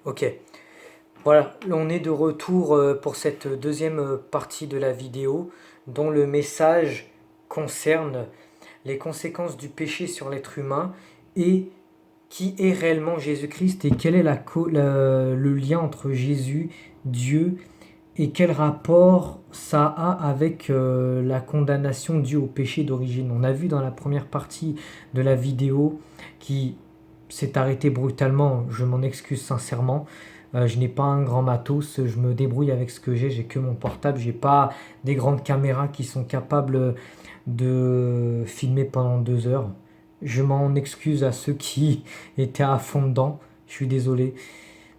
Ok, voilà, on est de retour pour cette deuxième partie de la vidéo dont le message concerne les conséquences du péché sur l'être humain et qui est réellement Jésus-Christ et quel est le lien entre Jésus, Dieu et quel rapport ça a avec la condamnation due au péché d'origine. On a vu dans la première partie de la vidéo qui s'est arrêtée brutalement, je m'en excuse sincèrement. Je n'ai pas un grand matos, je me débrouille avec ce que j'ai que mon portable, j'ai pas des grandes caméras qui sont capables de filmer pendant 2 heures. Je m'en excuse à ceux qui étaient à fond dedans, je suis désolé.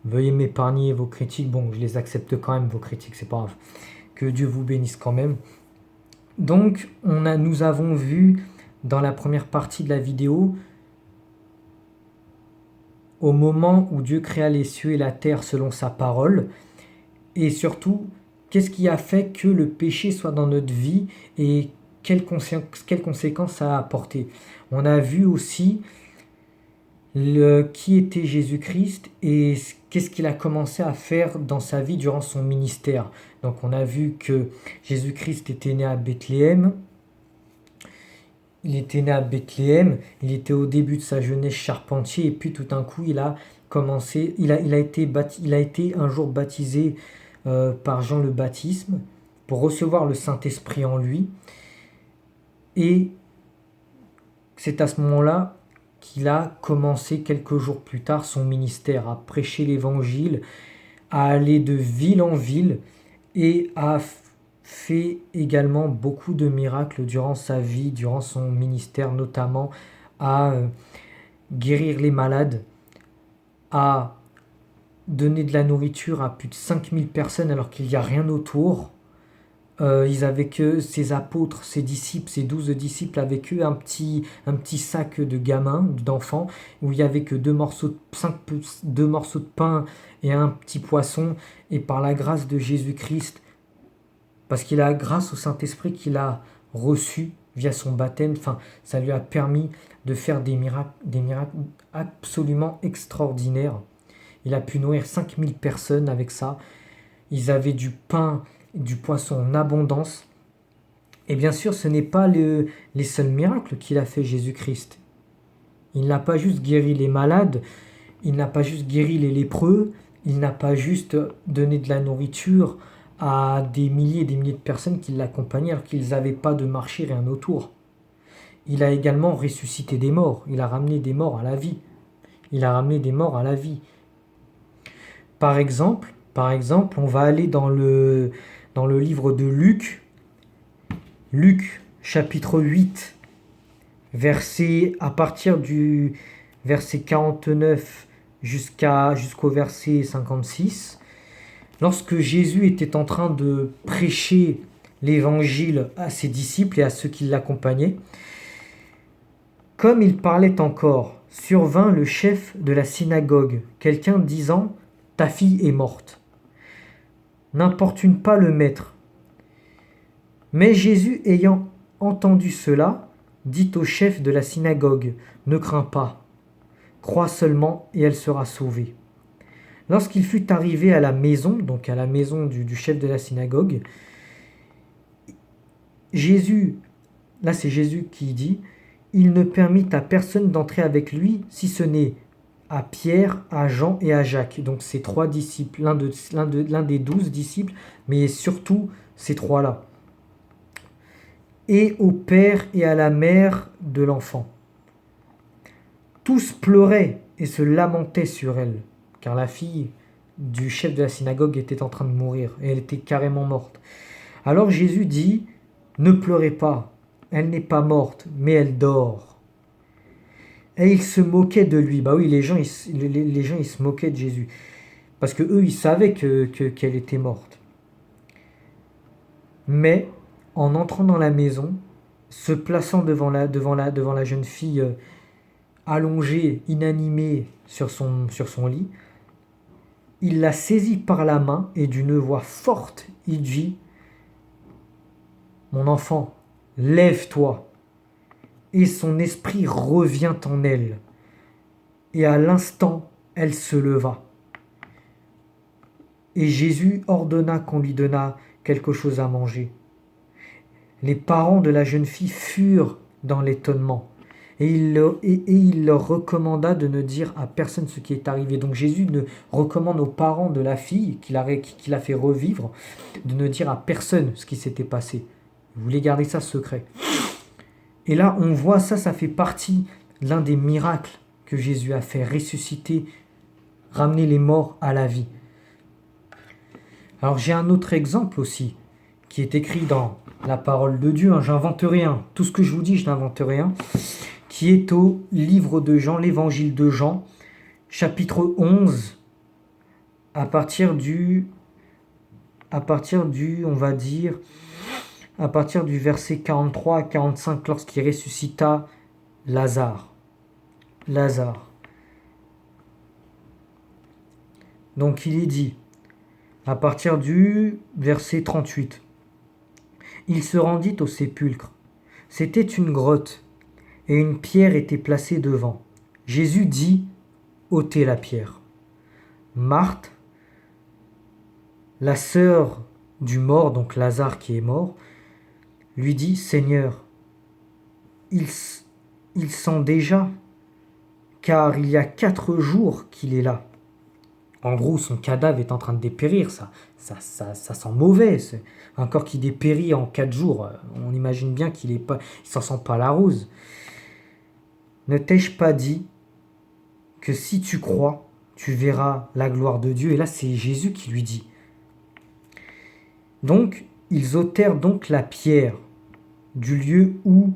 Veuillez m'épargner vos critiques. Bon, je les accepte quand même, vos critiques, c'est pas grave. Que Dieu vous bénisse quand même. Donc, nous avons vu dans la première partie de la vidéo, au moment où Dieu créa les cieux et la terre selon sa parole, et surtout, qu'est-ce qui a fait que le péché soit dans notre vie et quelles conséquences ça a apporté. On a vu aussi qui était Jésus-Christ et qu'est-ce qu'il a commencé à faire dans sa vie durant son ministère. Donc on a vu que Jésus-Christ était né à Bethléem. Il était né à Bethléem, il était au début de sa jeunesse charpentier et puis tout d'un coup il a commencé, il a été un jour baptisé par Jean le Baptisme pour recevoir le Saint-Esprit en lui et c'est à ce moment-là qu'il a commencé quelques jours plus tard son ministère, à prêcher l'évangile, à aller de ville en ville et a fait également beaucoup de miracles durant sa vie, durant son ministère, notamment à guérir les malades, à donner de la nourriture à plus de 5000 personnes alors qu'il n'y a rien autour. Ils avaient que ses apôtres, ses disciples, ses 12 disciples avaient que un petit sac de gamins, d'enfants, où il y avait que deux morceaux de pain et un petit poisson. Et par la grâce de Jésus-Christ, parce qu'il a grâce au Saint-Esprit qu'il a reçu via son baptême, enfin, ça lui a permis de faire des miracles absolument extraordinaires. Il a pu nourrir 5000 personnes avec ça. Ils avaient du pain, du poisson en abondance. Et bien sûr, ce n'est pas les seuls miracles qu'il a fait Jésus-Christ. Il n'a pas juste guéri les malades, il n'a pas juste guéri les lépreux, il n'a pas juste donné de la nourriture à des milliers et des milliers de personnes qui l'accompagnaient alors qu'ils n'avaient pas de marché, rien autour. Il a également ressuscité des morts, il a ramené des morts à la vie. Il a ramené des morts à la vie. Par exemple, on va aller dans le livre de Luc, Luc chapitre 8, à partir du verset 49 jusqu'au verset 56. Lorsque Jésus était en train de prêcher l'évangile à ses disciples et à ceux qui l'accompagnaient, comme il parlait encore, survint le chef de la synagogue, quelqu'un disant « Ta fille est morte. N'importune pas le maître. » Mais Jésus, ayant entendu cela, dit au chef de la synagogue « Ne crains pas, crois seulement et elle sera sauvée. » Lorsqu'il fut arrivé à la maison, donc à la maison du chef de la synagogue, là c'est Jésus qui dit « Il ne permit à personne d'entrer avec lui, si ce n'est à Pierre, à Jean et à Jacques. » Donc ces trois disciples, l'un des 12 disciples, mais surtout ces trois-là. Et au père et à la mère de l'enfant. Tous pleuraient et se lamentaient sur elle, car la fille du chef de la synagogue était en train de mourir, et elle était carrément morte. Alors Jésus dit « Ne pleurez pas, elle n'est pas morte, mais elle dort. » Et ils se moquaient de lui. Bah oui, les gens ils se moquaient de Jésus, parce que eux ils savaient qu'elle était morte. Mais en entrant dans la maison, se plaçant devant la jeune fille allongée, inanimée sur son lit, il la saisit par la main et d'une voix forte, il dit « Mon enfant, lève-toi !» Et son esprit revient en elle. Et à l'instant, elle se leva. et Jésus ordonna qu'on lui donnât quelque chose à manger. Les parents de la jeune fille furent dans l'étonnement, et il leur recommanda de ne dire à personne ce qui est arrivé. Donc Jésus ne recommande aux parents de la fille qu'il a fait revivre de ne dire à personne ce qui s'était passé. Il voulait garder ça secret. Et là, on voit ça fait partie de l'un des miracles que Jésus a fait, ressusciter, ramener les morts à la vie. Alors j'ai un autre exemple aussi, qui est écrit dans la parole de Dieu, j'invente rien, tout ce que je vous dis, je n'invente rien, qui est au livre de Jean, l'évangile de Jean, chapitre 11, à partir du, on va dire, à partir du verset 43 à 45, lorsqu'il ressuscita Lazare. Donc il est dit, à partir du verset 38, il se rendit au sépulcre. C'était une grotte, et une pierre était placée devant. Jésus dit, ôtez la pierre. Marthe, la sœur du mort, donc Lazare qui est mort, lui dit, Seigneur, il sent déjà, car il y a 4 jours qu'il est là. En gros, son cadavre est en train de dépérir, ça sent mauvais. Un corps qui dépérit en 4 jours, on imagine bien qu'il s'en sent pas la rose. Ne t'ai-je pas dit que si tu crois, tu verras la gloire de Dieu? Et là, c'est Jésus qui lui dit. Donc, ils ôtèrent donc la pierre du lieu où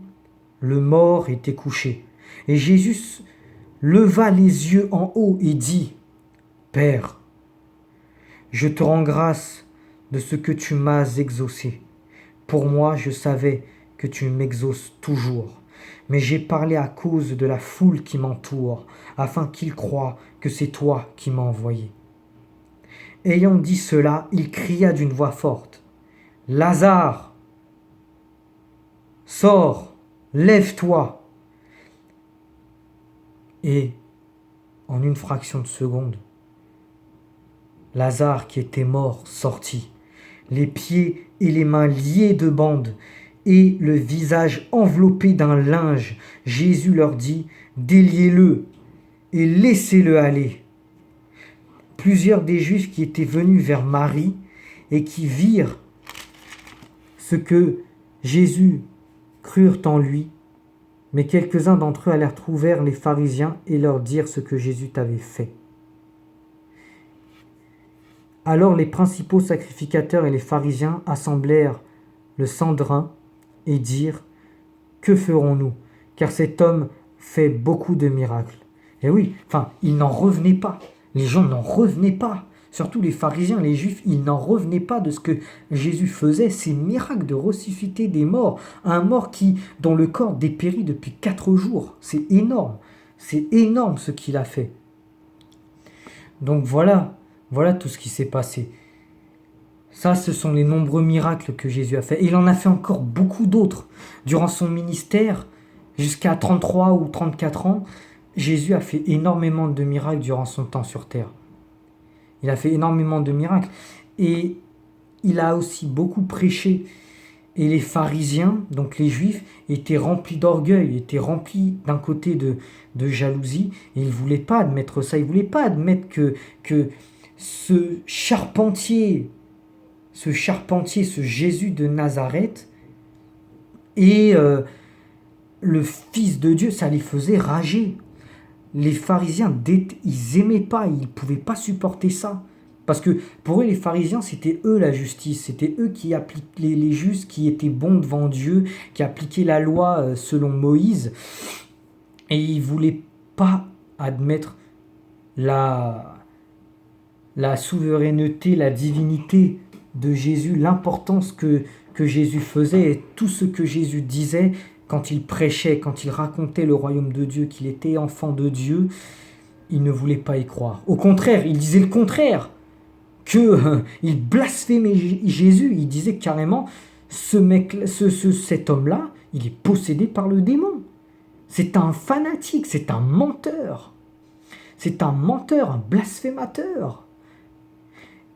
le mort était couché. Et Jésus leva les yeux en haut et dit, Père, je te rends grâce de ce que tu m'as exaucé. Pour moi, je savais que tu m'exauces toujours, mais j'ai parlé à cause de la foule qui m'entoure, afin qu'ils croient que c'est toi qui m'as envoyé. Ayant dit cela, il cria d'une voix forte, Lazare, sors, lève-toi. Et en une fraction de seconde, Lazare qui était mort sortit, les pieds et les mains liés de bandes et le visage enveloppé d'un linge. Jésus leur dit, déliez-le et laissez-le aller. Plusieurs des Juifs qui étaient venus vers Marie et qui virent ce que Jésus crurent en lui, mais quelques-uns d'entre eux allèrent trouver les pharisiens et leur dirent ce que Jésus avait fait. Alors les principaux sacrificateurs et les pharisiens assemblèrent le Sanhédrin et dirent, que ferons-nous? Car cet homme fait beaucoup de miracles. Et oui, ils n'en revenaient pas. Les gens n'en revenaient pas. Surtout les pharisiens, les juifs, ils n'en revenaient pas de ce que Jésus faisait, ces miracles de ressusciter des morts. Un mort dont le corps dépérit depuis 4 jours. C'est énorme. C'est énorme ce qu'il a fait. Donc voilà tout ce qui s'est passé. Ça, ce sont les nombreux miracles que Jésus a fait. Et il en a fait encore beaucoup d'autres. Durant son ministère, jusqu'à 33 ou 34 ans, Jésus a fait énormément de miracles durant son temps sur terre. Il a fait énormément de miracles. Et il a aussi beaucoup prêché. Et les pharisiens, donc les juifs, étaient remplis d'orgueil, étaient remplis d'un côté de jalousie. Et ils ne voulaient pas admettre ça. Ils ne voulaient pas admettre que ce charpentier, ce Jésus de Nazareth, et le Fils de Dieu, ça les faisait rager. Les pharisiens, ils n'aimaient pas, ils ne pouvaient pas supporter ça. Parce que pour eux, les pharisiens, c'était eux la justice, c'était eux qui appliquaient les justes, qui étaient bons devant Dieu, qui appliquaient la loi selon Moïse. Et ils ne voulaient pas admettre la souveraineté, la divinité de Jésus, l'importance que Jésus faisait et tout ce que Jésus disait quand il prêchait, quand il racontait le royaume de Dieu, qu'il était enfant de Dieu, il ne voulait pas y croire. Au contraire, il disait le contraire, il blasphémait Jésus, il disait carrément, cet homme-là, il est possédé par le démon. C'est un fanatique, c'est un menteur. C'est un menteur, un blasphémateur.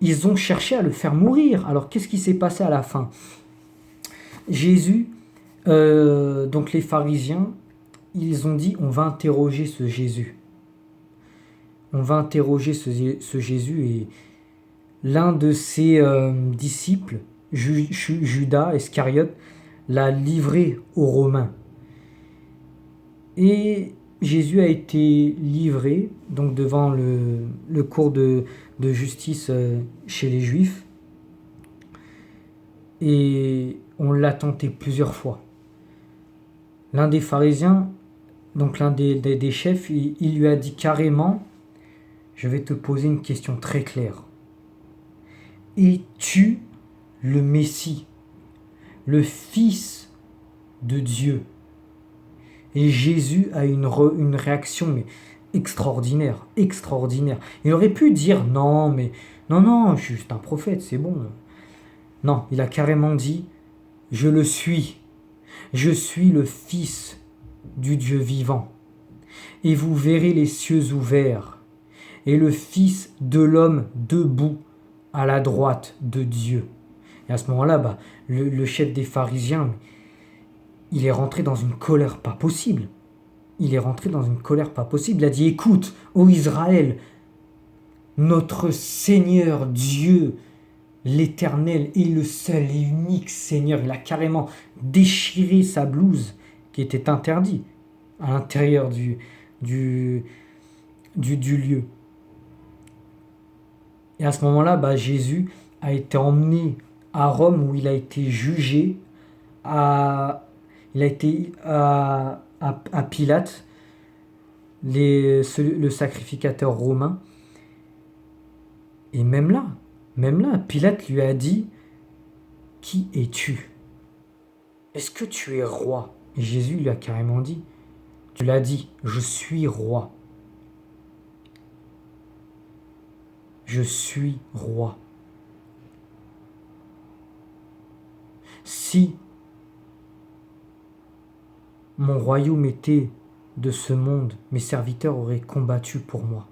ils ont cherché à le faire mourir. Alors qu'est-ce qui s'est passé à la fin? Jésus, donc les pharisiens, ils ont dit, on va interroger ce Jésus. On va interroger ce Jésus, et l'un de ses disciples, Judas Iscariote, l'a livré aux Romains. Et Jésus a été livré donc devant le cours de justice chez les Juifs. Et on l'a tenté plusieurs fois. L'un des pharisiens, donc l'un des chefs, il lui a dit carrément, je vais te poser une question très claire. Es-tu le Messie, le Fils de Dieu? Et Jésus a une réaction mais extraordinaire. Il aurait pu dire non, je suis juste un prophète, c'est bon. Non, il a carrément dit, je le suis. Je suis le Fils du Dieu vivant. Et vous verrez les cieux ouverts, et le Fils de l'homme debout à la droite de Dieu. Et à ce moment-là, le chef des pharisiens, il est rentré dans une colère pas possible. Il a dit, écoute, ô Israël, notre Seigneur Dieu, l'Éternel est le seul et unique Seigneur. Il a carrément déchiré sa blouse, qui était interdite à l'intérieur du lieu. Et à ce moment-là, Jésus a été emmené à Rome, où il a été jugé à Pilate, le sacrificateur romain. Et même là, Pilate lui a dit, qui es-tu? Est-ce que tu es roi? Et Jésus lui a carrément dit, tu l'as dit, je suis roi. Je suis roi. Si mon royaume était de ce monde, mes serviteurs auraient combattu pour moi.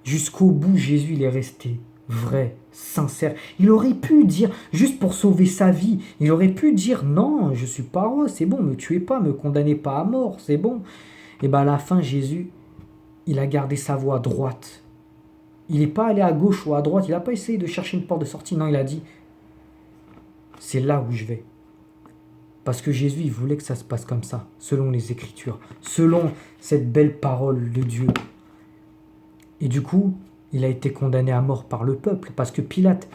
Jusqu'au bout, Jésus, il est resté vrai, sincère. Il aurait pu dire, juste pour sauver sa vie, il aurait pu dire, non, je suis pas roi, c'est bon, me tuez pas, me condamnez pas à mort, c'est bon. Et à la fin, Jésus, il a gardé sa voie droite. Il n'est pas allé à gauche ou à droite, il n'a pas essayé de chercher une porte de sortie, non, il a dit, c'est là où je vais. Parce que Jésus, il voulait que ça se passe comme ça, selon les Écritures, selon cette belle parole de Dieu. Et du coup, il a été condamné à mort par le peuple, parce que Pilate,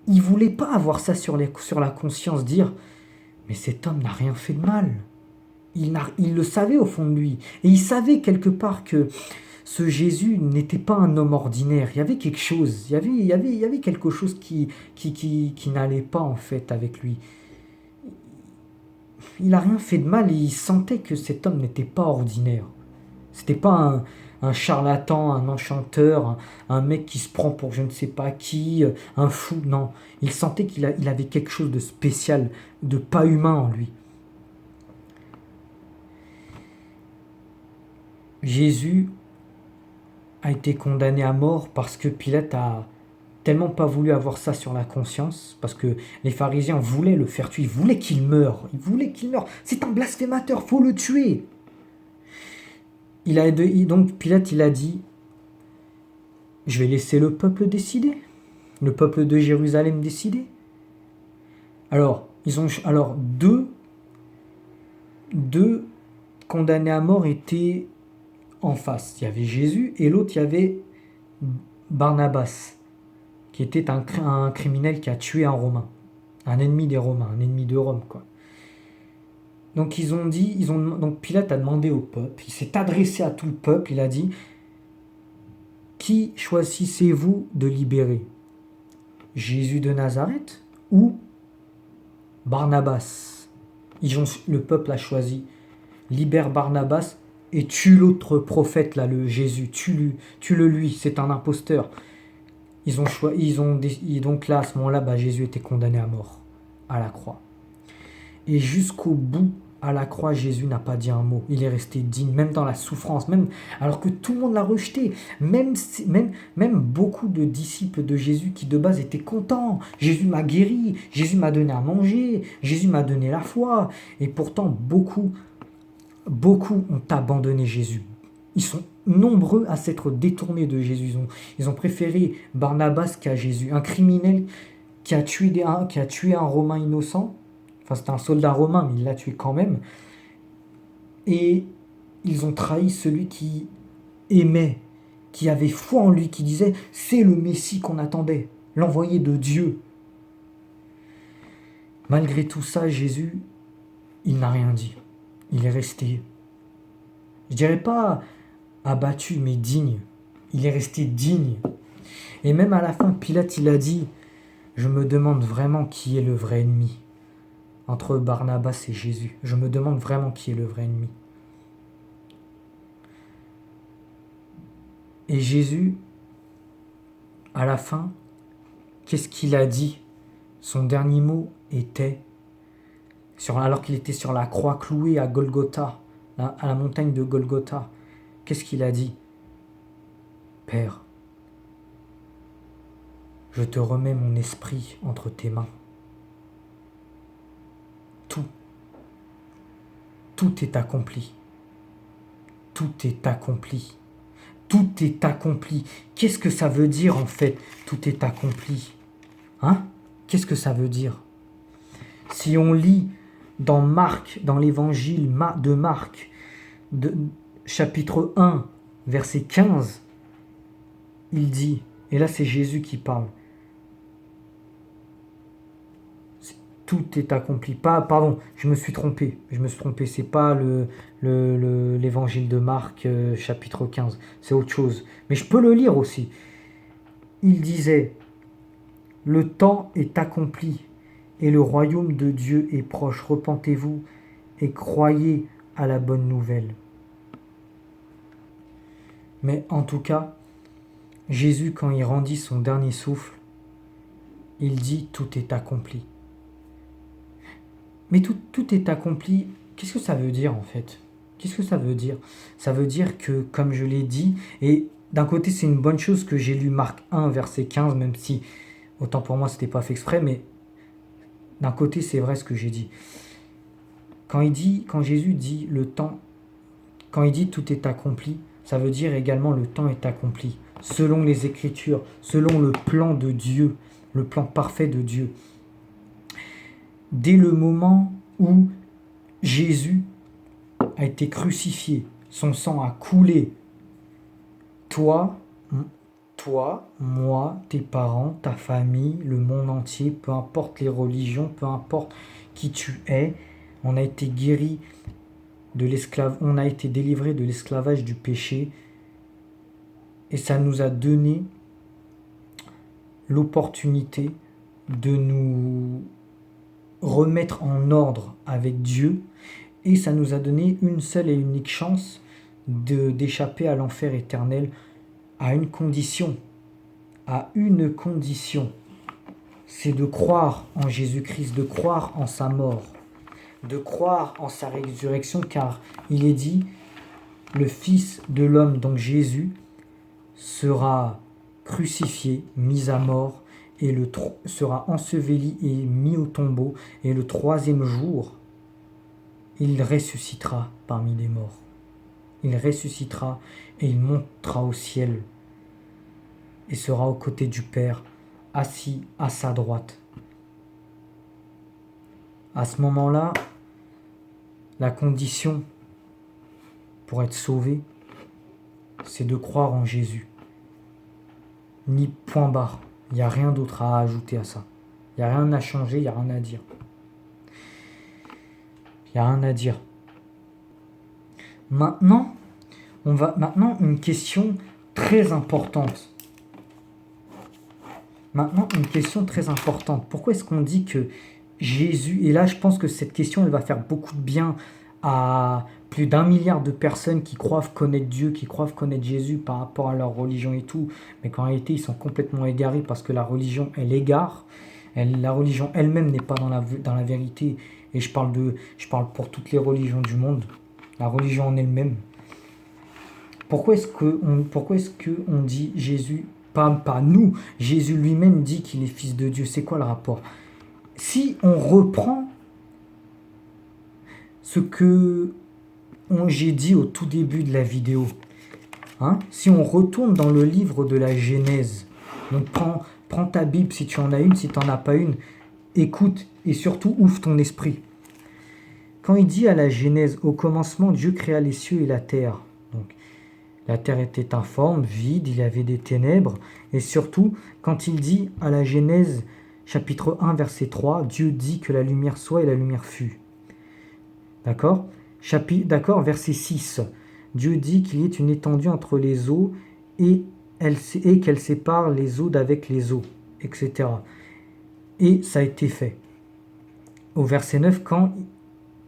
il ne voulait pas avoir ça sur la conscience, dire « Mais cet homme n'a rien fait de mal ». Il le savait au fond de lui. Et il savait quelque part que ce Jésus n'était pas un homme ordinaire. Il y avait quelque chose, il y avait quelque chose qui n'allait pas en fait avec lui. Il n'a rien fait de mal et il sentait que cet homme n'était pas ordinaire. C'était pas un charlatan, un enchanteur, un mec qui se prend pour je ne sais pas qui, un fou, non. Il sentait qu'il avait quelque chose de spécial, de pas humain en lui. Jésus a été condamné à mort parce que Pilate a tellement pas voulu avoir ça sur la conscience, parce que les pharisiens voulaient le faire tuer, ils voulaient qu'il meure. C'est un blasphémateur, faut le tuer. Donc Pilate, il a dit, je vais laisser le peuple décider, le peuple de Jérusalem décider. Alors, deux condamnés à mort étaient en face. Il y avait Jésus et l'autre, il y avait Barnabas, qui était un criminel qui a tué un Romain, un ennemi des Romains, un ennemi de Rome, quoi. Donc donc Pilate a demandé au peuple, il s'est adressé à tout le peuple, il a dit, qui choisissez-vous de libérer? Jésus de Nazareth ou Barnabas? Le peuple a choisi, libère Barnabas et tue l'autre prophète là, le Jésus, tue-le lui, c'est un imposteur. Donc là, à ce moment-là, Jésus était condamné à mort, à la croix. Et jusqu'au bout, à la croix, Jésus n'a pas dit un mot. Il est resté digne, même dans la souffrance, même alors que tout le monde l'a rejeté. Même beaucoup de disciples de Jésus qui de base étaient contents. Jésus m'a guéri, Jésus m'a donné à manger, Jésus m'a donné la foi. Et pourtant, beaucoup ont abandonné Jésus. Ils sont nombreux à s'être détournés de Jésus. Ils ont préféré Barnabas qu'à Jésus. Un criminel qui a tué un Romain innocent. Enfin, c'était un soldat romain, mais il l'a tué quand même. Et ils ont trahi celui qui aimait, qui avait foi en lui, qui disait « c'est le Messie qu'on attendait, l'envoyé de Dieu ». Malgré tout ça, Jésus, il n'a rien dit. Il est resté, je dirais pas abattu, mais digne. Il est resté digne. Et même à la fin, Pilate, il a dit « je me demande vraiment qui est le vrai ennemi ». Entre Barnabas et Jésus. Je me demande vraiment qui est le vrai ennemi. Et Jésus, à la fin, qu'est-ce qu'il a dit? Son dernier mot était, alors qu'il était sur la croix clouée à Golgotha, à la montagne de Golgotha, qu'est-ce qu'il a dit? Père, je te remets mon esprit entre tes mains. Tout est accompli. Tout est accompli. Tout est accompli. Qu'est-ce que ça veut dire en fait? Tout est accompli. Hein? Qu'est-ce que ça veut dire? Si on lit dans Marc, dans l'évangile de Marc, chapitre 1, verset 15, il dit, et là c'est Jésus qui parle, tout est accompli. Pardon, je me suis trompé. C'est pas l'évangile de Marc, chapitre 15. C'est autre chose. Mais je peux le lire aussi. Il disait, le temps est accompli et le royaume de Dieu est proche. Repentez-vous et croyez à la bonne nouvelle. Mais en tout cas, Jésus, quand il rendit son dernier souffle, il dit, tout est accompli. Mais tout est accompli. Qu'est-ce que ça veut dire en fait? Qu'est-ce que ça veut dire? Ça veut dire que, comme je l'ai dit, et d'un côté c'est une bonne chose que j'ai lu Marc 1, verset 15, même si, autant pour moi c'était pas fait exprès, mais d'un côté c'est vrai ce que j'ai dit. Quand Jésus dit quand il dit tout est accompli, ça veut dire également le temps est accompli, selon les Écritures, selon le plan de Dieu, le plan parfait de Dieu. Dès le moment où Jésus a été crucifié, son sang a coulé, toi, moi, tes parents, ta famille, le monde entier, peu importe les religions, peu importe qui tu es, on a été guéri on a été délivré de l'esclavage du péché et ça nous a donné l'opportunité de nous remettre en ordre avec Dieu et ça nous a donné une seule et unique chance d'échapper à l'enfer éternel à une condition, c'est de croire en Jésus-Christ, de croire en sa mort, de croire en sa résurrection, car il est dit, le Fils de l'homme, donc Jésus, sera crucifié, mis à mort, et sera enseveli et mis au tombeau, et le troisième jour, il ressuscitera parmi les morts. Il ressuscitera et il montera au ciel et sera aux côtés du Père, assis à sa droite. À ce moment-là, la condition pour être sauvé, c'est de croire en Jésus. Ni point barre. Il n'y a rien d'autre à ajouter à ça. Il n'y a rien à changer, il n'y a rien à dire. Il n'y a rien à dire. Maintenant, une question très importante. Pourquoi est-ce qu'on dit que Jésus, et là je pense que cette question elle va faire beaucoup de bien à plus d'1 milliard de personnes qui croient connaître Dieu, qui croient connaître Jésus par rapport à leur religion et tout, mais qu'en réalité ils sont complètement égarés parce que la religion elle égare, la religion elle-même n'est pas dans la vérité Et je parle pour toutes les religions du monde, la religion en elle-même. Pourquoi est-ce que on dit Jésus, pas nous, Jésus lui-même dit qu'il est fils de Dieu? C'est quoi le rapport? Si on reprend ce que j'ai dit au tout début de la vidéo, si on retourne dans le livre de la Genèse, donc prends ta Bible si tu en as une, si tu n'en as pas une, écoute et surtout ouvre ton esprit. Quand il dit à la Genèse, au commencement, Dieu créa les cieux et la terre. Donc, la terre était informe, vide, il y avait des ténèbres. Et surtout, quand il dit à la Genèse, chapitre 1, verset 3, Dieu dit que la lumière soit et la lumière fut. D'accord ? Verset 6. Dieu dit qu'il y ait une étendue entre les eaux et qu'elle sépare les eaux d'avec les eaux, etc. Et ça a été fait. Au verset 9, quand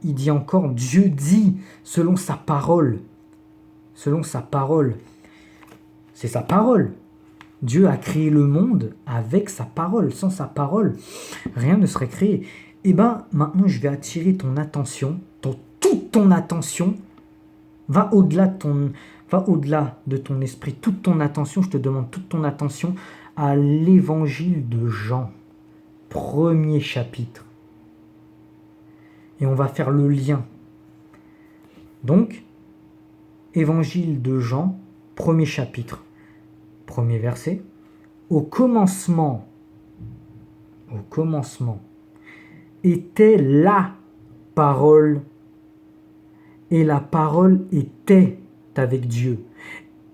il dit encore, Dieu dit selon sa parole. Selon sa parole. C'est sa parole. Dieu a créé le monde avec sa parole. Sans sa parole, rien ne serait créé. Et bien, maintenant, je vais attirer ton attention, toute ton attention, va au-delà de ton esprit, toute ton attention, je te demande toute ton attention à l'évangile de Jean, premier chapitre. Et on va faire le lien. Donc, évangile de Jean, premier chapitre, premier verset. Au commencement, était la parole, et la parole était avec Dieu.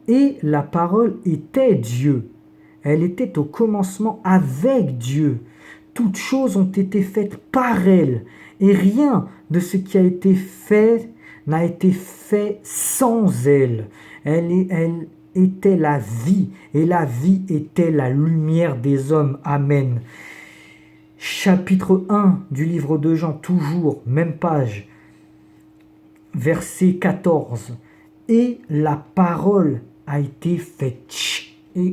Et la parole était Dieu. Elle était au commencement avec Dieu. Toutes choses ont été faites par elle, et rien de ce qui a été fait n'a été fait sans elle. Elle était la vie, et la vie était la lumière des hommes. Amen. Chapitre 1 du livre de Jean, toujours, même page, verset 14. Et la parole a été faite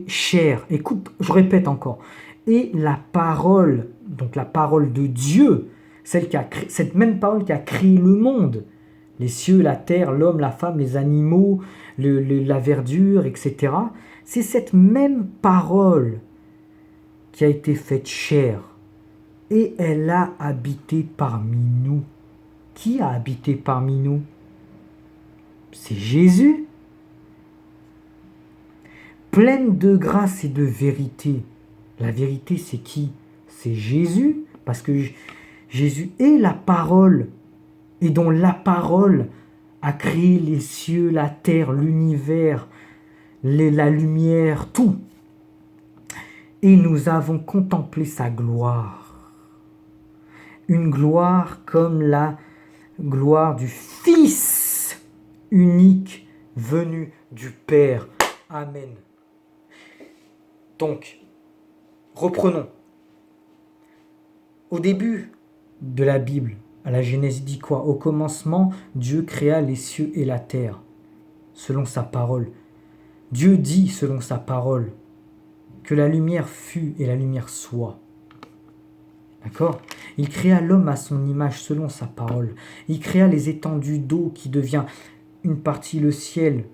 chair. Écoute, je répète encore. Et la parole, donc la parole de Dieu, cette même parole qui a créé le monde, les cieux, la terre, l'homme, la femme, les animaux, la verdure, etc. C'est cette même parole qui a été faite chair. Et elle a habité parmi nous. Qui a habité parmi nous? C'est Jésus. Pleine de grâce et de vérité. La vérité, c'est qui? C'est Jésus. Parce que Jésus est la parole. Et dont la parole a créé les cieux, la terre, l'univers, la lumière, tout. Et nous avons contemplé sa gloire. Une gloire comme la gloire du Fils unique venu du Père. Amen. Donc, reprenons. Au début de la Bible, à la Genèse, dit quoi? Au commencement, Dieu créa les cieux et la terre, selon sa parole. Dieu dit, selon sa parole, que la lumière fût et la lumière soit. D'accord? Il créa l'homme à son image, selon sa parole. Il créa les étendues d'eau qui devient une partie le ciel,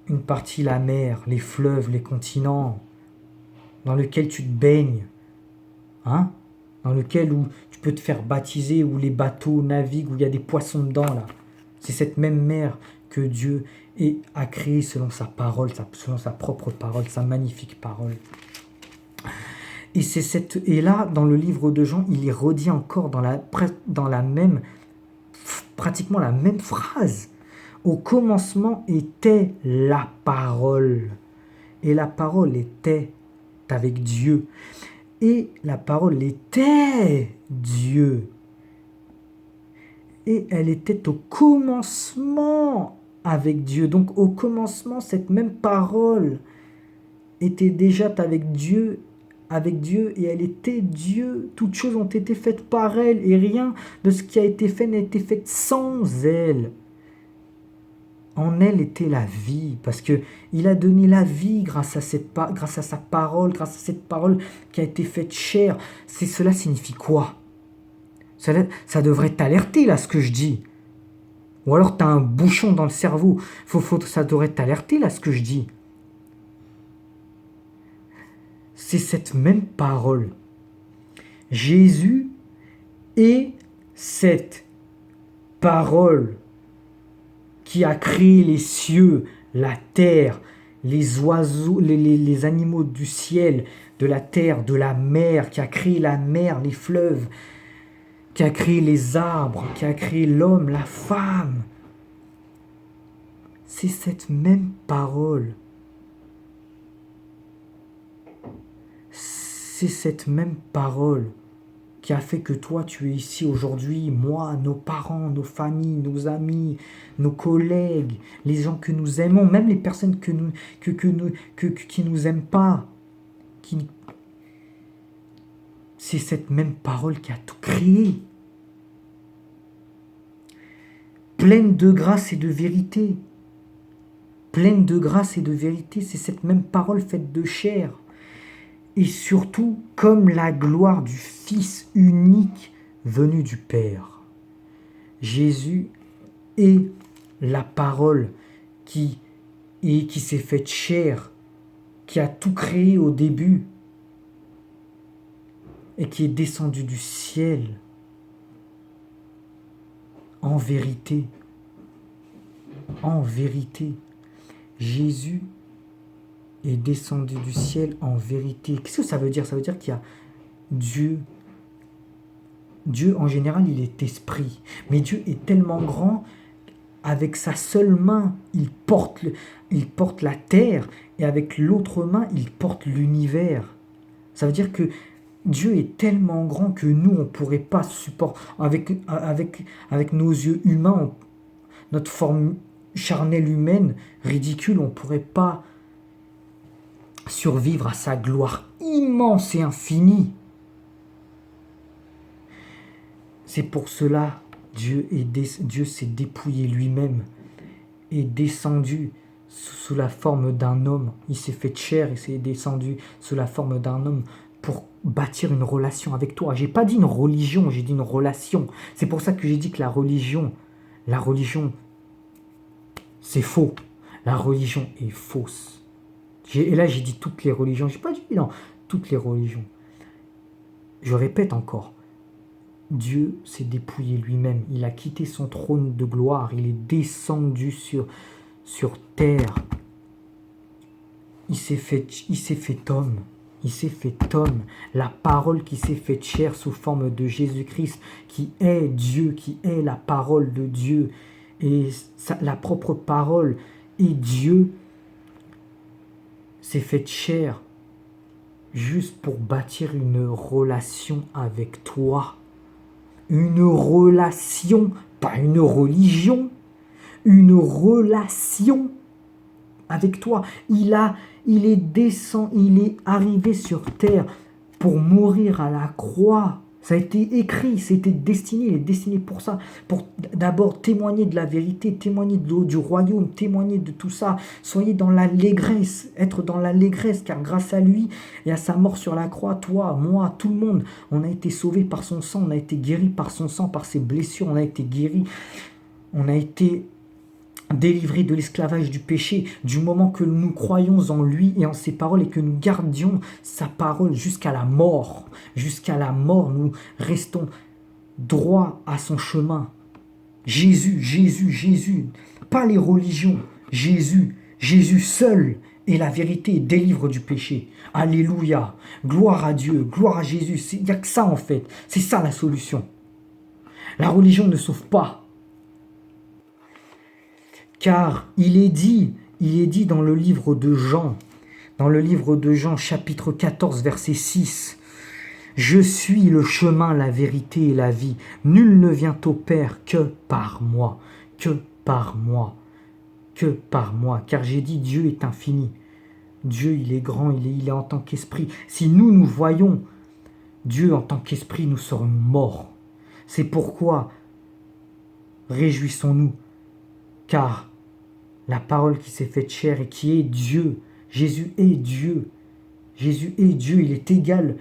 une partie la mer, les fleuves, les continents, dans lequel tu te baignes, dans lequel où tu peux te faire baptiser, où les bateaux naviguent, où il y a des poissons dedans, là. C'est cette même mer que Dieu a créée selon sa parole, selon sa propre parole, sa magnifique parole. Et là, dans le livre de Jean, il est redit encore pratiquement la même phrase. Au commencement était la parole. Et la parole était avec Dieu. Et la parole était Dieu. Et elle était au commencement avec Dieu. Donc au commencement, cette même parole était déjà avec Dieu, et elle était Dieu. Toutes choses ont été faites par elle, et rien de ce qui a été fait n'a été fait sans elle. En elle était la vie, parce que il a donné la vie grâce à sa parole, grâce à cette parole qui a été faite chair. Cela signifie quoi? Ça devrait t'alerter, là, ce que je dis. Ou alors tu as un bouchon dans le cerveau. Ça devrait t'alerter, là, ce que je dis. C'est cette même parole. Jésus est cette parole qui a créé les cieux, la terre, les oiseaux, les animaux du ciel, de la terre, de la mer, qui a créé la mer, les fleuves, qui a créé les arbres, qui a créé l'homme, la femme. C'est cette même parole. C'est cette même parole qui a fait que toi, tu es ici aujourd'hui, moi, nos parents, nos familles, nos amis, nos collègues, les gens que nous aimons, même les personnes qui nous aiment pas. C'est cette même parole qui a tout créé. Pleine de grâce et de vérité. Pleine de grâce et de vérité, c'est cette même parole faite de chair. Et surtout, comme la gloire du Fils unique venu du Père. Jésus est la parole qui s'est faite chair, qui a tout créé au début et qui est descendu du ciel en vérité. En vérité, Jésus est descendu du ciel en vérité. Qu'est-ce que ça veut dire? Ça veut dire qu'il y a Dieu. Dieu, en général, il est esprit. Mais Dieu est tellement grand, avec sa seule main, il porte la terre, et avec l'autre main, il porte l'univers. Ça veut dire que Dieu est tellement grand que nous, on ne pourrait pas supporter. Avec nos yeux humains, notre forme charnelle humaine, ridicule, on ne pourrait pas survivre à sa gloire immense et infinie. C'est pour cela Dieu s'est dépouillé lui-même, est descendu sous la forme d'un homme. Il s'est fait chair et s'est descendu sous la forme d'un homme pour bâtir une relation avec toi. J'ai pas dit une religion, j'ai dit une relation. C'est pour ça que j'ai dit que la religion, c'est faux. La religion est fausse. Et là, j'ai dit toutes les religions. J'ai pas dit non, toutes les religions. Je répète encore. Dieu s'est dépouillé lui-même. Il a quitté son trône de gloire. Il est descendu sur terre. Il s'est fait homme. Il s'est fait homme. La parole qui s'est faite chair sous forme de Jésus-Christ, qui est Dieu, qui est la parole de Dieu. Et la propre parole et Dieu s'est faite chair juste pour bâtir une relation avec toi. Une relation, pas une religion, une relation avec toi. Il est arrivé sur terre pour mourir à la croix. Ça a été écrit, c'était destiné, il est destiné pour ça, pour d'abord témoigner de la vérité, témoigner du royaume, témoigner de tout ça. Soyez dans l'allégresse, être dans l'allégresse, car grâce à lui et à sa mort sur la croix, toi, moi, tout le monde, on a été sauvés par son sang, on a été guéris par son sang, par ses blessures, on a été guéris, on a été délivrés de l'esclavage du péché, du moment que nous croyons en lui et en ses paroles et que nous gardions sa parole jusqu'à la mort. Jusqu'à la mort, nous restons droits à son chemin. Jésus, Jésus, Jésus, pas les religions. Jésus, Jésus seul est la vérité et délivre du péché. Alléluia, gloire à Dieu, gloire à Jésus. Il n'y a que ça en fait, c'est ça la solution. La religion ne sauve pas. Car il est dit dans le livre de Jean, chapitre 14, verset 6, « Je suis le chemin, la vérité et la vie. Nul ne vient au Père que par moi, que par moi, que par moi. Car j'ai dit, Dieu est infini. Dieu, il est grand, il est en tant qu'esprit. Si nous voyons Dieu en tant qu'esprit, nous serons morts. C'est pourquoi réjouissons-nous, car la parole qui s'est faite chair et qui est Dieu, Jésus est Dieu. Jésus est Dieu, il est égal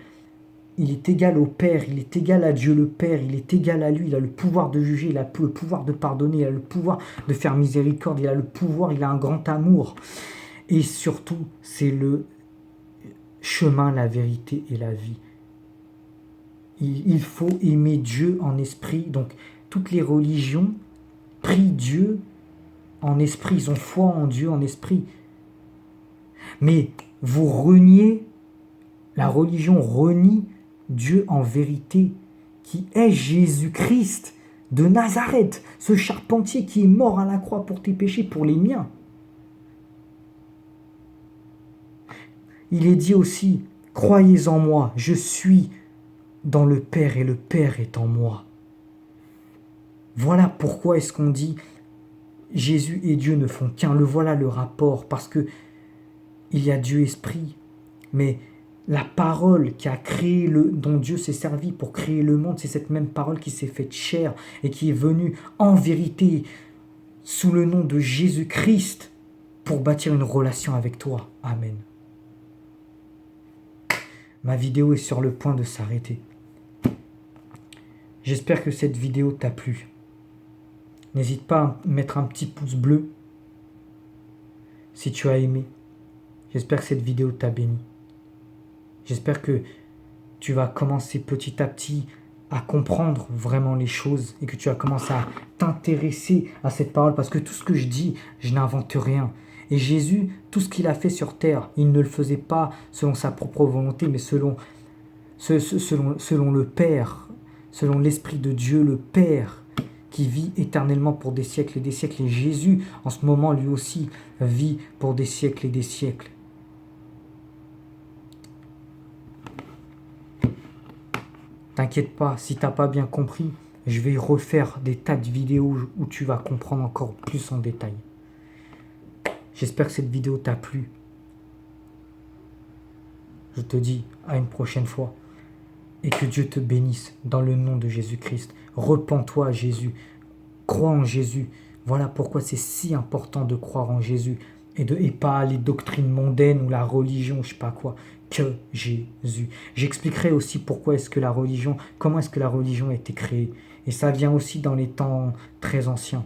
il est égal au Père, il est égal à Dieu le Père, il est égal à lui, il a le pouvoir de juger, il a le pouvoir de pardonner, il a le pouvoir de faire miséricorde, il a le pouvoir, il a un grand amour. Et surtout, c'est le chemin, la vérité et la vie. Il faut aimer Dieu en esprit. Donc, toutes les religions prient Dieu en esprit. Ils ont foi en Dieu en esprit. Mais vous reniez, la religion renie Dieu en vérité, qui est Jésus-Christ de Nazareth, ce charpentier qui est mort à la croix pour tes péchés, pour les miens. Il est dit aussi, croyez en moi, je suis dans le Père et le Père est en moi. Voilà pourquoi est-ce qu'on dit Jésus et Dieu ne font qu'un. Le voilà le rapport, parce que il y a Dieu esprit, mais la parole qui a créé dont Dieu s'est servi pour créer le monde, c'est cette même parole qui s'est faite chair et qui est venue en vérité sous le nom de Jésus-Christ pour bâtir une relation avec toi. Amen. Ma vidéo est sur le point de s'arrêter. J'espère que cette vidéo t'a plu. N'hésite pas à mettre un petit pouce bleu si tu as aimé. J'espère que cette vidéo t'a béni. J'espère que tu vas commencer petit à petit à comprendre vraiment les choses et que tu vas commencer à t'intéresser à cette parole, parce que tout ce que je dis, je n'invente rien. Et Jésus, tout ce qu'il a fait sur terre, il ne le faisait pas selon sa propre volonté, mais selon le Père, selon l'Esprit de Dieu, le Père, qui vit éternellement pour des siècles et des siècles. Et Jésus, en ce moment, lui aussi, vit pour des siècles et des siècles. T'inquiète pas, si t'as pas bien compris, je vais refaire des tas de vidéos où tu vas comprendre encore plus en détail. J'espère que cette vidéo t'a plu. Je te dis à une prochaine fois. Et que Dieu te bénisse dans le nom de Jésus-Christ. Repens-toi à Jésus. Crois en Jésus. Voilà pourquoi c'est si important de croire en Jésus. Et pas les doctrines mondaines ou la religion, je sais pas quoi. Que Jésus. J'expliquerai aussi comment est-ce que la religion a été créée. Et ça vient aussi dans les temps très anciens.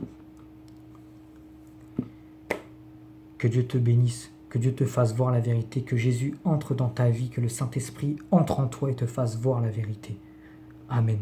Que Dieu te bénisse, que Dieu te fasse voir la vérité, que Jésus entre dans ta vie, que le Saint-Esprit entre en toi et te fasse voir la vérité. Amen.